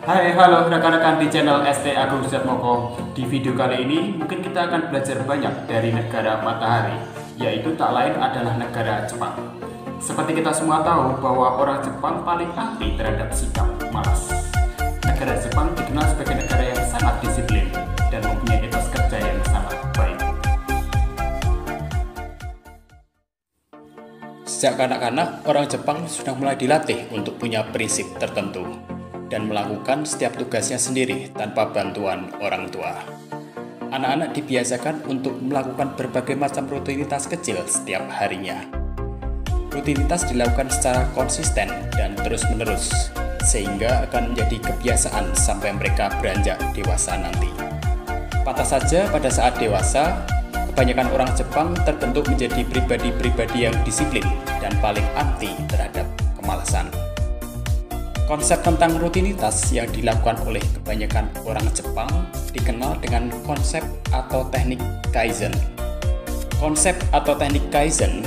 Hai, halo rekan-rekan di channel ST Agung Sujatmoko. Di video kali ini mungkin kita akan belajar banyak dari negara matahari, yaitu tak lain adalah negara Jepang. Seperti kita semua tahu bahwa orang Jepang paling ahli terhadap sikap malas. Negara Jepang dikenal sebagai negara yang sangat disiplin dan mempunyai etos kerja yang sangat baik. Sejak kanak-kanak, orang Jepang sudah mulai dilatih untuk punya prinsip tertentu dan melakukan setiap tugasnya sendiri tanpa bantuan orang tua. Anak-anak dibiasakan untuk melakukan berbagai macam rutinitas kecil setiap harinya. Rutinitas dilakukan secara konsisten dan terus-menerus, sehingga akan menjadi kebiasaan sampai mereka beranjak dewasa nanti. Pantas saja pada saat dewasa, kebanyakan orang Jepang terbentuk menjadi pribadi-pribadi yang disiplin dan paling anti terhadap kemalasan. Konsep tentang rutinitas yang dilakukan oleh kebanyakan orang Jepang dikenal dengan konsep atau teknik Kaizen. Konsep atau teknik Kaizen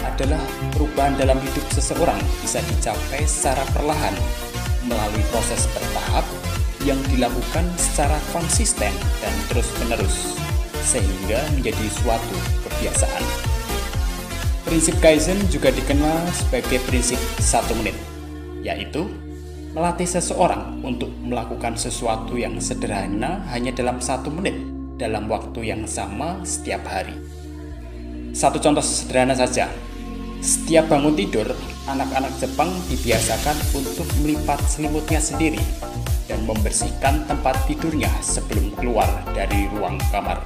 adalah perubahan dalam hidup seseorang bisa dicapai secara perlahan melalui proses bertahap yang dilakukan secara konsisten dan terus-menerus sehingga menjadi suatu kebiasaan. Prinsip Kaizen juga dikenal sebagai prinsip 1 menit, yaitu melatih seseorang untuk melakukan sesuatu yang sederhana hanya dalam 1 menit dalam waktu yang sama setiap hari. Satu contoh sederhana saja. Setiap bangun tidur, anak-anak Jepang dibiasakan untuk melipat selimutnya sendiri dan membersihkan tempat tidurnya sebelum keluar dari ruang kamar.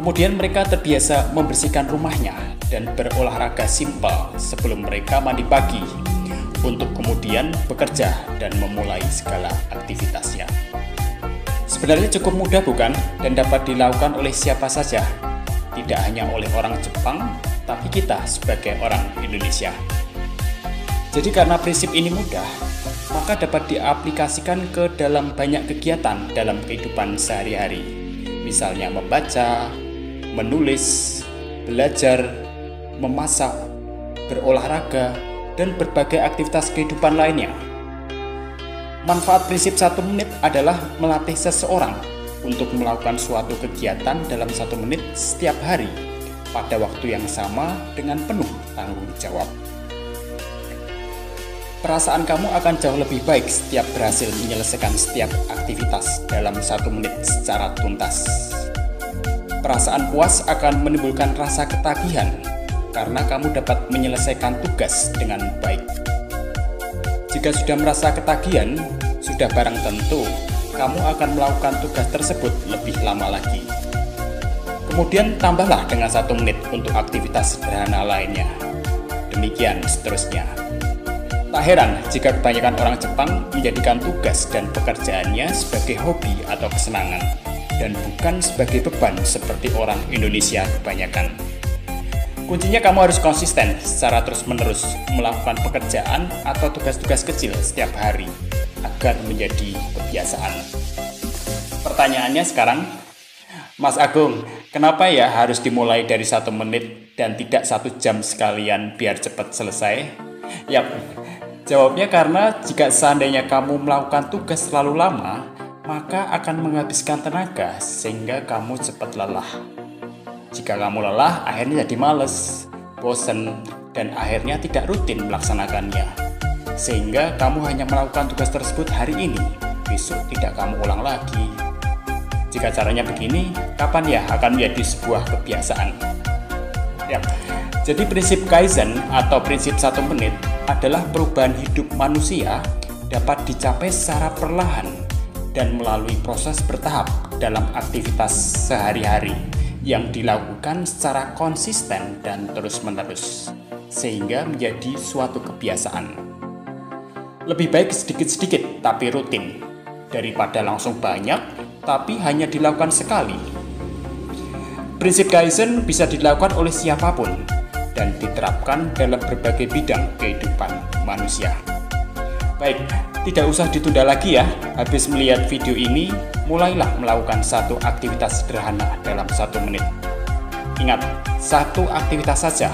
Kemudian mereka terbiasa membersihkan rumahnya dan berolahraga simpel sebelum mereka mandi pagi, untuk kemudian bekerja dan memulai segala aktivitasnya. Sebenarnya cukup mudah bukan? Dan dapat dilakukan oleh siapa saja. Tidak hanya oleh orang Jepang, tapi kita sebagai orang Indonesia. Jadi karena prinsip ini mudah, maka dapat diaplikasikan ke dalam banyak kegiatan dalam kehidupan sehari-hari. Misalnya membaca, menulis, belajar, memasak, berolahraga, dan berbagai aktivitas kehidupan lainnya. Manfaat prinsip 1 menit adalah melatih seseorang untuk melakukan suatu kegiatan dalam 1 menit setiap hari pada waktu yang sama dengan penuh tanggung jawab. Perasaan kamu akan jauh lebih baik setiap berhasil menyelesaikan setiap aktivitas dalam 1 menit secara tuntas. Perasaan puas akan menimbulkan rasa ketagihan karena kamu dapat menyelesaikan tugas dengan baik. Jika sudah merasa ketagihan, sudah barang tentu kamu akan melakukan tugas tersebut lebih lama lagi. Kemudian tambahlah dengan 1 menit untuk aktivitas sederhana lainnya. Demikian seterusnya. Tak heran jika kebanyakan orang Jepang menjadikan tugas dan pekerjaannya sebagai hobi atau kesenangan, dan bukan sebagai beban seperti orang Indonesia kebanyakan. Kuncinya kamu harus konsisten secara terus-menerus melakukan pekerjaan atau tugas-tugas kecil setiap hari agar menjadi kebiasaan. Pertanyaannya sekarang, Mas Agung, kenapa ya harus dimulai dari 1 menit dan tidak 1 jam sekalian biar cepat selesai? Yap, jawabnya karena jika seandainya kamu melakukan tugas terlalu lama, maka akan menghabiskan tenaga sehingga kamu cepat lelah. Jika kamu lelah, akhirnya jadi males, bosen, dan akhirnya tidak rutin melaksanakannya. Sehingga kamu hanya melakukan tugas tersebut hari ini, besok tidak kamu ulang lagi. Jika caranya begini, kapan ya akan menjadi sebuah kebiasaan? Ya, jadi prinsip Kaizen atau prinsip 1 menit adalah perubahan hidup manusia dapat dicapai secara perlahan dan melalui proses bertahap dalam aktivitas sehari-hari yang dilakukan secara konsisten dan terus-menerus, sehingga menjadi suatu kebiasaan. Lebih baik sedikit-sedikit tapi rutin, daripada langsung banyak tapi hanya dilakukan sekali. Prinsip Kaizen bisa dilakukan oleh siapapun dan diterapkan dalam berbagai bidang kehidupan manusia. Baik, tidak usah ditunda lagi ya. Habis melihat video ini, mulailah melakukan satu aktivitas sederhana dalam 1 menit. Ingat, 1 aktivitas saja,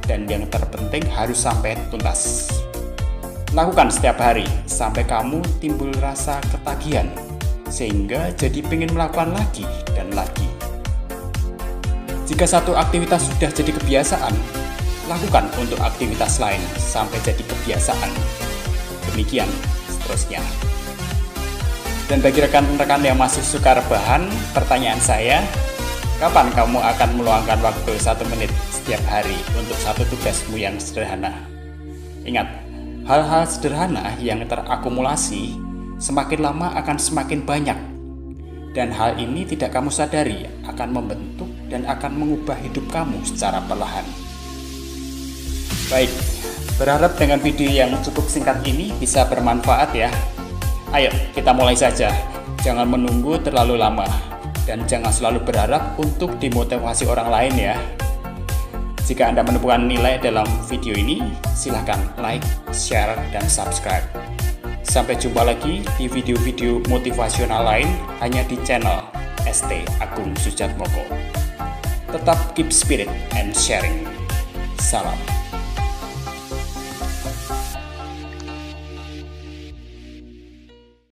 dan yang terpenting harus sampai tuntas. Lakukan setiap hari sampai kamu timbul rasa ketagihan, sehingga jadi pengen melakukan lagi dan lagi. Jika satu aktivitas sudah jadi kebiasaan, lakukan untuk aktivitas lain sampai jadi kebiasaan. Demikian seterusnya. Dan bagi rekan-rekan yang masih suka rebahan, pertanyaan saya, kapan kamu akan meluangkan waktu 1 menit setiap hari untuk satu tugasmu yang sederhana? Ingat, hal-hal sederhana yang terakumulasi semakin lama akan semakin banyak. Dan hal ini tidak kamu sadari akan membentuk dan akan mengubah hidup kamu secara perlahan. Baik, berharap dengan video yang cukup singkat ini bisa bermanfaat ya. Ayo kita mulai saja, jangan menunggu terlalu lama, dan jangan selalu berharap untuk dimotivasi orang lain ya. Jika Anda menemukan nilai dalam video ini, silahkan like, share, dan subscribe. Sampai jumpa lagi di video-video motivasional lain hanya di channel ST Agung Sujatmoko. Tetap keep spirit and sharing. Salam.